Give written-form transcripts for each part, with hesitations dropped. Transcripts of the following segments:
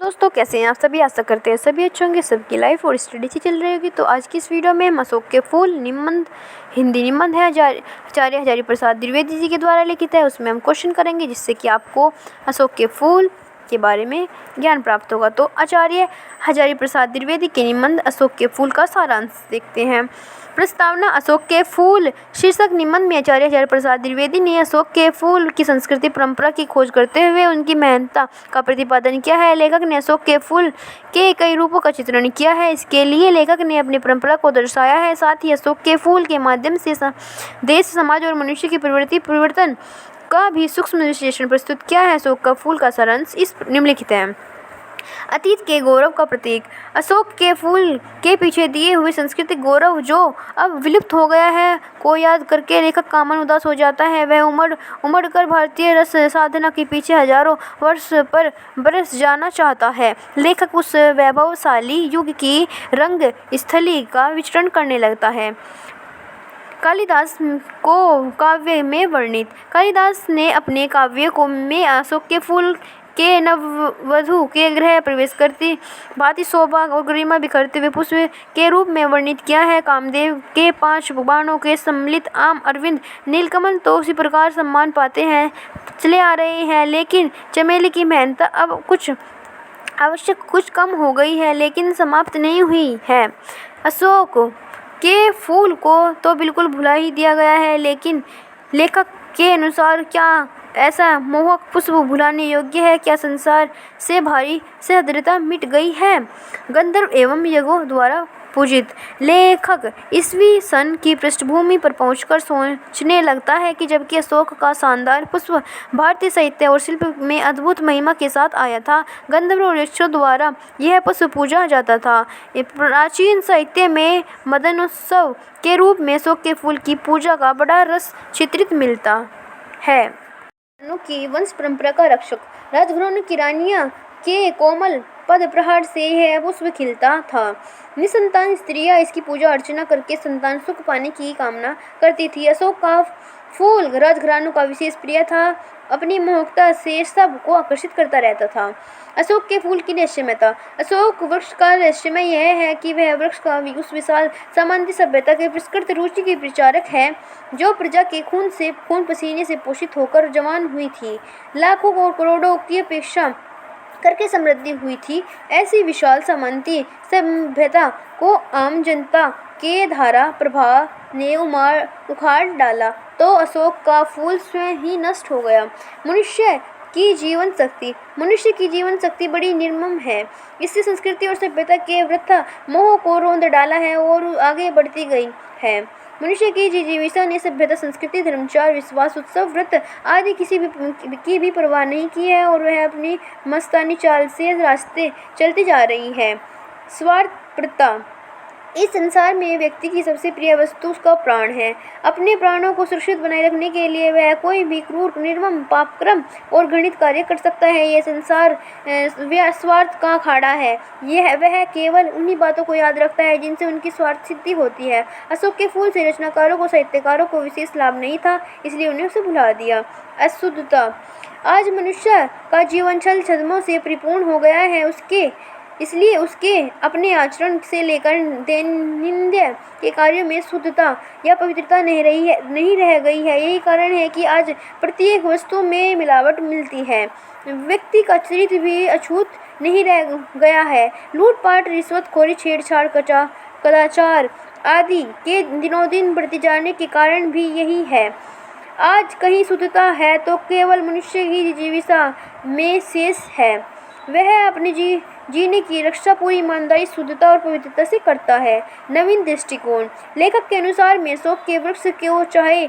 दोस्तों, कैसे हैं आप सभी। आशा करते हैं सभी अच्छे होंगे, सबकी लाइफ और स्टडी अच्छी चल रही होगी। तो आज की इस वीडियो में हम अशोक के फूल निबंध, हिंदी निबंध है आचार्य हजारी प्रसाद द्विवेदी जी के द्वारा लिखित है। उसमें हम क्वेश्चन करेंगे जिससे कि आपको अशोक के फूल के बारे में ज्ञान प्राप्त होगा। तो आचार्य हजारी प्रसाद द्विवेदी के निबंध अशोक के फूल का सारांश देखते हैं। प्रस्तावना। अशोक के फूल शीर्षक निबंध में आचार्य हजारी प्रसाद द्विवेदी ने अशोक के फूल की संस्कृति परंपरा की खोज करते हुए उनकी मेहनत का प्रतिपादन किया है। लेखक ने अशोक के फूल के कई रूपों का चित्रण किया है। इसके लिए लेखक ने अपनी परंपरा को दर्शाया है। साथ ही अशोक के फूल के माध्यम से देश, समाज और मनुष्य की प्रवृत्ति परिवर्तन का भी सूक्ष्म विश्लेषण प्रस्तुत किया है। अशोक का फूल का सारांश इस निम्नलिखित है। अतीत के गौरव का प्रतीक। अशोक के फूल के पीछे दिए हुए सांस्कृतिक गौरव जो अब विलुप्त हो गया है को याद करके लेखक का मन उदास हो जाता है। वह उमड़ कर भारतीय रस साधना के पीछे हजारों वर्ष पर बरस जाना चाहता है। लेखक उस वैभवशाली युग की रंग स्थली का विचरण करने लगता है। कालिदास को काव्य में वर्णित। कालिदास ने अपने काव्य को में अशोक के फूल के नववधु के गृह प्रवेश करती भांति शोभा और गरिमा बिखरते हुए पुष्प के रूप में वर्णित किया है। कामदेव के 5 बाणों के सम्मिलित आम, अरविंद, नीलकमल तो उसी प्रकार सम्मान पाते हैं चले आ रहे हैं, लेकिन चमेली की मेहनत अब कुछ कम हो गई है, लेकिन समाप्त नहीं हुई है। अशोक के फूल को तो बिल्कुल भुला ही दिया गया है, लेकिन लेखक के अनुसार क्या ऐसा मोहक पुष्प भुलाने योग्य है? क्या संसार से भारी सहृदयता मिट गई है? गंधर्व एवं यज्ञों द्वारा पूजित। लेखक ईस्वी सन की पृष्ठभूमि पर पहुंचकर सोचने लगता है कि जबकि अशोक का शानदार पुष्प भारतीय साहित्य और शिल्प में अद्भुत महिमा के साथ आया था, गंधर्व और यक्षों द्वारा यह पुष्प पूजा जाता था। प्राचीन साहित्य में मदनोत्सव के रूप में अशोक के फूल की पूजा का बड़ा रस चित्रित मिलता है। राजाओं की वंश परंपरा का रक्षक। राजघरानों की रानियां के कोमल पद प्रहार से यह पुष्प खिलता था। निसंतान स्त्रियां इसकी पूजा अर्चना करके संतान सुख पाने की कामना करती थी। अशोक का फूल राजघरानों का विशेष प्रिय था। अपनी मोहकता से सब को आकर्षित करता रहता था। अशोक के फूल की रहस्यमयता। अशोक वृक्ष का रहस्यमय यह है कि वह वृक्ष का उस विशाल सामंती सभ्यता के विस्तृत रुचि के प्रचारक है जो प्रजा के खून पसीने से पोषित होकर जवान हुई थी, लाखों और करोड़ों की अपेक्षा करके समृद्धि हुई थी। ऐसी विशाल सामंती सभ्यता को आम जनता के धारा प्रवाह ने उखाड़ डाला तो अशोक का फूल स्वयं ही नष्ट हो गया। मनुष्य की जीवन शक्ति बड़ी निर्मम है। इससे संस्कृति और सभ्यता के वृथा मोह को रौंद डाला है और आगे बढ़ती गई है। मनुष्य की जिजीविका ने सभ्यता, संस्कृति, धर्माचार, विश्वास, उत्सव, व्रत आदि की भी परवाह नहीं की है और वह अपनी मस्तानी चाल से रास्ते चलती जा रही है। स्वार्थपरता। इस संसार में व्यक्ति की सबसे प्रिय वस्तु उसका प्राण है। अपने प्राणों को सुरक्षित बनाए रखने के लिए वह कोई भी क्रूर, निर्मम, पापक्रम और घृणित कार्य कर सकता है। यह संसार स्वार्थ का अखाड़ा है। वह केवल उन्हीं बातों को याद रखता है जिनसे उनकी स्वार्थ सिद्धि होती है। अशोक के फूल से रचनाकारों को, साहित्यकारों को विशेष लाभ नहीं था, इसलिए उन्हें उसे भुला दिया। अशुद्धता। आज मनुष्य का जीवन छल छद्मों से परिपूर्ण हो गया है, इसलिए उसके अपने आचरण से लेकर दैनंदिन के कार्यों में शुद्धता या पवित्रता नहीं रह गई है। यही कारण है कि आज प्रत्येक वस्तु में मिलावट मिलती है। व्यक्ति का चरित्र भी अछूत नहीं रह गया है। लूटपाट, रिश्वतखोरी, छेड़छाड़, कदाचार आदि के दिनों दिन बढ़ते जाने के कारण भी यही है। आज कहीं शुद्धता है तो केवल मनुष्य की जीविका में शेष है। वह अपने जीने की रक्षा पूरी ईमानदारी, शुद्धता और पवित्रता से करता है। नवीन दृष्टिकोण। लेखक के अनुसार में अशोक के वृक्ष को चाहे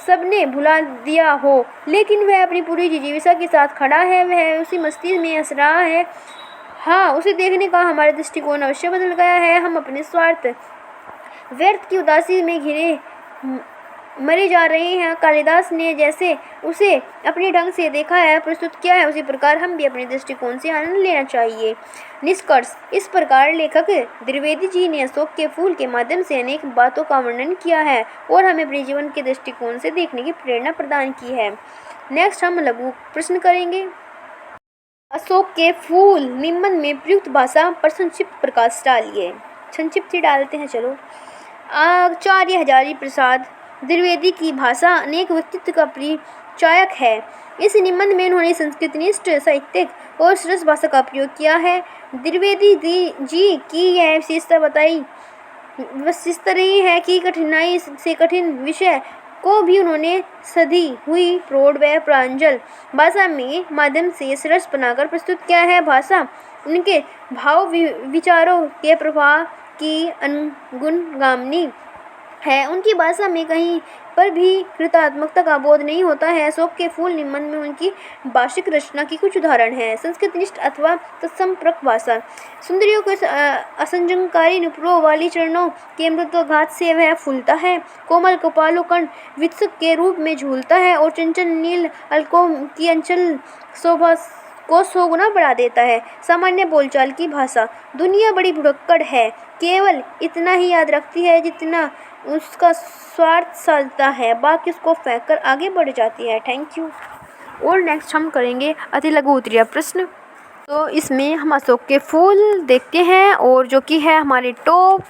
सबने भुला दिया हो, लेकिन वह अपनी पूरी जीविका के साथ खड़ा है। वह उसी मस्ती में हंस रहा है। हाँ, उसे देखने का हमारा दृष्टिकोण अवश्य बदल गया है। हम अपने स्वार्थ, व्यर्थ की उदासी में घिरे मरे जा रहे हैं। कालिदास ने जैसे उसे अपने ढंग से देखा है, प्रस्तुत किया है, उसी प्रकार हम भी अपने दृष्टिकोण से आनंद लेना चाहिए। निष्कर्ष। इस प्रकार लेखक द्विवेदी जी ने अशोक के फूल के माध्यम से अनेक बातों का वर्णन किया है और हमें अपने जीवन के दृष्टिकोण से देखने की प्रेरणा प्रदान की है। नेक्स्ट हम लघु प्रश्न करेंगे। अशोक के फूल निबंध में प्रयुक्त भाषा पर संक्षिप्त प्रकाश डालिए। संक्षिप्त ही डालते हैं चलो। आचार्य हजारी प्रसाद द्विवेदी की भाषा अनेक व्यक्तित्व का परिचायक है। इस निबंध में उन्होंने संस्कृतनिष्ठ साहित्यिक और सरस भाषा का प्रयोग किया है। द्विवेदी जी की यह विशेषता रही है कि कठिनाई से कठिन विषय को भी उन्होंने सधी हुई प्रौढ़ व प्रांजल भाषा में माध्यम से सरस बनाकर प्रस्तुत किया है। भाषा उनके भाव विचारों के प्रभाव की अनुगुणगामिनी है। उनकी भाषा में कहीं पर भी कृतात्मकता का बोध नहीं होता है। अशोक के फूल निबंध में उनकी भाषिक रचना की कुछ उदाहरण हैं। संस्कृतनिष्ठ अथवा तत्संपर्क भाषा। सुंदरियों के असंजनकारी नुपुरों वाली चरणों के मृदुघात से वह फूलता है। कोमल कपालों कंठ वित्सक के रूप में झूलता है और चंचल नील अलकों की अंचल शोभा को 100 गुना बढ़ा देता है। सामान्य बोलचाल की भाषा। दुनिया बड़ी भुलक्कड़ है, केवल इतना ही याद रखती है जितना उसका स्वार्थ साधता है, बाकी उसको फेंक कर आगे बढ़ जाती है। Thank you. और नेक्स्ट हम करेंगे अति लघु उत्तरीय प्रश्न। तो इसमें हम अशोक के फूल देखते हैं और जो कि है हमारे टॉप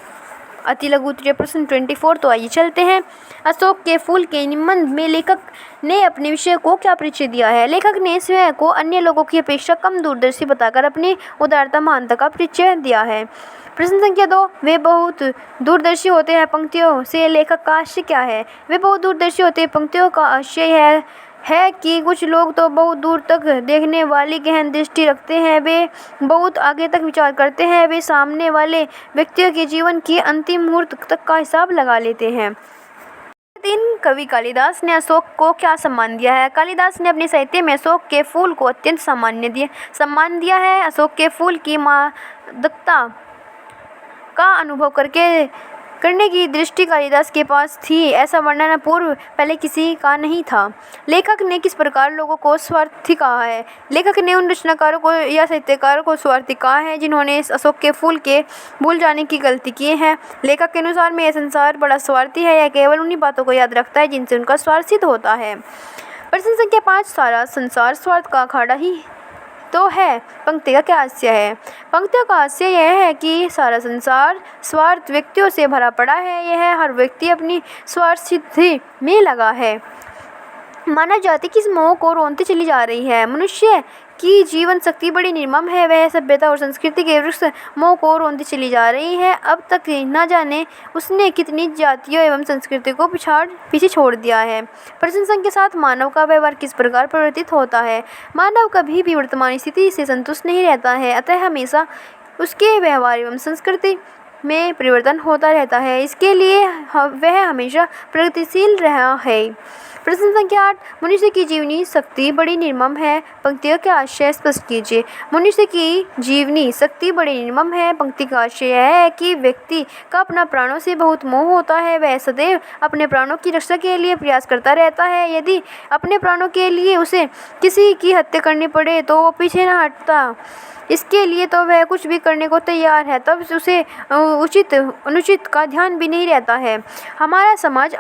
अति लघु उत्तरीय प्रश्न 24। तो आइए चलते हैं। अशोक के फूल के निबंध में लेखक ने अपने विषय को क्या परिचय दिया है। लेखक ने स्वयं को अन्य लोगों की अपेक्षा कम दूरदर्शी बताकर अपनी उदारता महानता का परिचय दिया है। प्रश्न संख्या 2, वे बहुत दूरदर्शी होते हैं पंक्तियों से लेखक का आशय क्या है। वे बहुत दूरदर्शी होते हैं पंक्तियों का आशय है कि कुछ लोग तो बहुत दूर तक देखने वाली गहन दृष्टि रखते हैं। वे बहुत आगे तक विचार करते हैं। वे सामने वाले व्यक्तियों के जीवन की अंतिम मुहूर्त तक का हिसाब लगा लेते हैं। 3, कवि कालिदास ने अशोक को क्या सम्मान दिया है। कालिदास ने अपने साहित्य में अशोक के फूल को अत्यंत सम्मान दिया है। अशोक के फूल की मादकता का अनुभव करने की दृष्टि कालिदास के पास थी। ऐसा वर्णन पूर्व पहले किसी का नहीं था। लेखक ने किस प्रकार लोगों को स्वार्थी कहा है। लेखक ने उन रचनाकारों को या साहित्यकारों को स्वार्थी कहा है जिन्होंने अशोक के फूल के भूल जाने की गलती की है। लेखक के अनुसार में यह संसार बड़ा स्वार्थी है। यह केवल उन्हीं बातों को याद रखता है जिनसे उनका स्वार्थ सिद्ध होता है। प्रश्न संख्या 5, सारा संसार स्वार्थ का अखाड़ा ही तो है, पंक्ति का क्या हास्य है। पंक्तियों का हास्य यह है कि सारा संसार स्वार्थ व्यक्तियों से भरा पड़ा है। यह हर व्यक्ति अपनी स्वार्थ सिद्धि में लगा है। मानव जाति किस मोह को रोनती चली जा रही है। मनुष्य की जीवन शक्ति बड़ी निर्मम है। वह सभ्यता और संस्कृति के वृक्ष मोह को रोनती चली जा रही है। अब तक न जाने उसने कितनी जातियों एवं संस्कृति को पीछे छोड़ दिया है। प्रश्न संख्या 7, मानव का व्यवहार किस प्रकार परिवर्तित होता है। मानव कभी भी वर्तमान स्थिति से संतुष्ट नहीं रहता है, अतः हमेशा उसके व्यवहार एवं संस्कृति में परिवर्तन होता रहता है। इसके लिए वह हमेशा प्रगतिशील रहा है। प्रश्न संख्या 8, मनुष्य की जीवनी शक्ति बड़ी निर्मम है। पंक्तियों के आशय स्पष्ट कीजिए। मनुष्य की जीवनी शक्ति बड़ी निर्मम है। पंक्ति का आशय यह है कि व्यक्ति का अपना प्राणों से बहुत मोह होता है। वह सदैव अपने प्राणों की रक्षा के लिए प्रयास करता रहता है। यदि अपने प्राणों के लिए उसे किसी की हत्या करनी पड़े तो वो पीछे न हटता। इसके लिए तो वह कुछ भी करने को तैयार है। तब उसे उचित अनुचित का ध्यान भी नहीं रहता है। हमारा समाज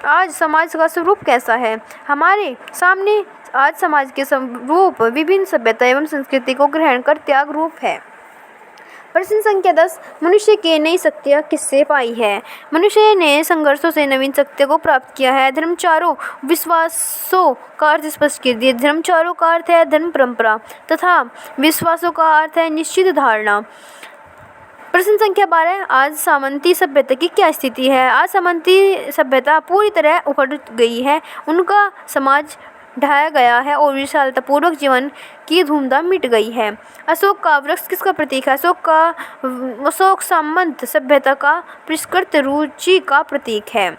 आज समाज का स्वरूप कैसा है। हमारे सामने आज समाज के स्वरूप विभिन्न सभ्यता एवं संस्कृति को ग्रहण कर त्याग रूप है। प्रश्न संख्या 10, मनुष्य के नई शक्तियाँ किससे पाई है। मनुष्य ने संघर्षों से नवीन शक्तियों को प्राप्त किया है। धर्मचारों विश्वासों का अर्थ स्पष्ट कर दिए। धर्मचारों का अर्थ है धर्म परंपरा तथा विश्वासों का अर्थ है निश्चित धारणा। प्रश्न संख्या 12, आज सामंती सभ्यता की क्या स्थिति है। आज सामंती सभ्यता पूरी तरह उखड़ गई है। उनका समाज ढाया गया है और विशालतापूर्वक जीवन की धूमधाम मिट गई है। अशोक का वृक्ष किसका प्रतीक है। अशोक सामंत सभ्यता का परिष्कृत रुचि का प्रतीक है।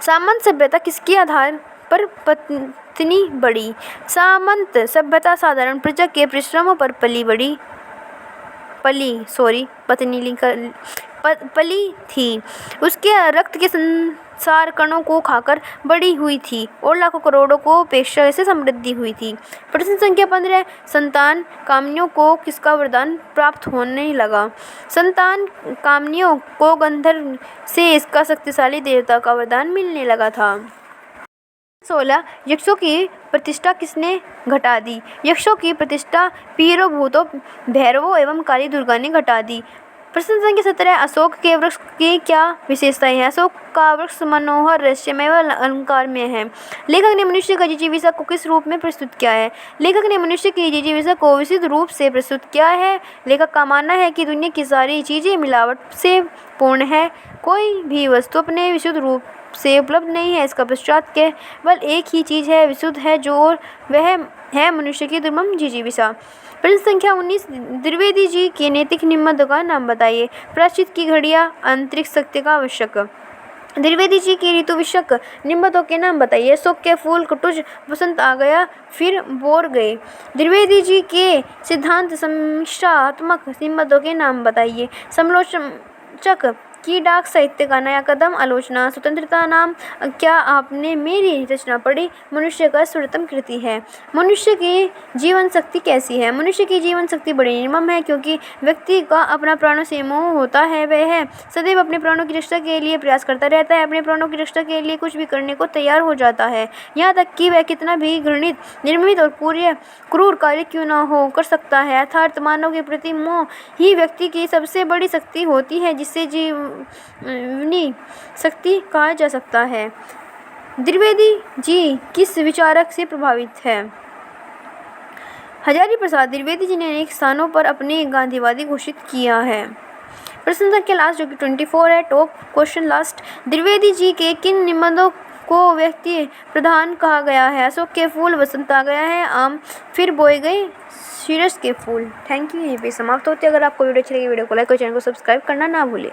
सामंत सभ्यता किसके आधार पर पत्नी बढ़ी। सामंत सभ्यता साधारण प्रजा के परिश्रमों पर पली थी। उसके रक्त के संसार कणों को खाकर बड़ी हुई थी और लाखों करोड़ों को अपेक्षा से समृद्धि हुई थी। प्रश्न संख्या 15, संतान कामनियों को किसका वरदान प्राप्त होने लगा। संतान कामनियों को गंधर्व से इसका शक्तिशाली देवता का वरदान मिलने लगा था। 16 यक्षों की प्रतिष्ठा किसने घटा दी? यक्षों की प्रतिष्ठा पीरों, भूतों, भैरवों एवं काली दुर्गा ने घटा दी। प्रश्न संख्या 17 अशोक के वृक्ष की क्या विशेषताएं हैं? अशोक का वृक्ष मनोहर, रहस्यमय व अलंकार में है। लेखक ने मनुष्य का जिजीविषा को किस रूप में प्रस्तुत किया है? लेखक ने मनुष्य की जिजीविषा को विशुद्ध रूप से प्रस्तुत किया है। लेखक का मानना है कि दुनिया की सारी चीजें मिलावट से पूर्ण है, कोई भी वस्तु अपने विशुद्ध रूप से उपलब्ध नहीं है। इसका पश्चात केवल एक ही चीज है विशुद्ध है, जो वह है मनुष्य की दुर्लभ जिजीविषा। प्रश्न संख्या 19 द्विवेदी जी के नैतिक निबंधों का नाम बताइए। प्रायश्चित की घड़ियां, अंतरिक्ष सत्य का आवश्यक। द्विवेदी जी के ऋतु विषयक निबंधों के नाम बताइए। अशोक के फूल कुटुज, बसंत आ गया फिर बोर गए। द्विवेदी जी के सिद्धांत समीक्षात्मक निबंधों के नाम बताइए। समालोचक की डाक, साहित्य का नया कदम, आलोचना, स्वतंत्रता नाम, क्या आपने मेरी रचना पढ़ी, मनुष्य का सर्वोत्तम कृति है। मनुष्य की जीवन शक्ति कैसी है? मनुष्य की जीवन शक्ति बड़ी निर्मम है, क्योंकि व्यक्ति का अपना प्राणों से मोह होता है। वह सदैव अपने प्राणों की रक्षा के लिए प्रयास करता रहता है, अपने प्राणों की रक्षा के लिए कुछ भी करने को तैयार हो जाता है, यहाँ तक कि वह कितना भी घृणित, निर्मित और क्रूर कार्य क्यों न हो कर सकता है। अर्थात मानव के प्रति मोह ही व्यक्ति की सबसे बड़ी शक्ति होती है, जिससे जीवनी शक्ति कहा जा सकता है। द्विवेदी जी किस विचारक से प्रभावित है? हजारी प्रसाद द्विवेदी जी ने अनेक स्थानों पर अपने गांधीवादी घोषित किया है। प्रश्न संख्या लास्ट जो कि 24 है, top question last. Dwivedi ji के किन निबंधों को व्यक्ति प्रधान कहा गया है? अशोक के फूल, बसंत आ गया है, आम फिर बोए गए, शीरस के फूल। Thank you. यहीं पे समाप्त होते हैं। अगर आपको वीडियो अच्छी लगी वीडियो को लाइक और चैनल को सब्सक्राइब करना ना भूलें।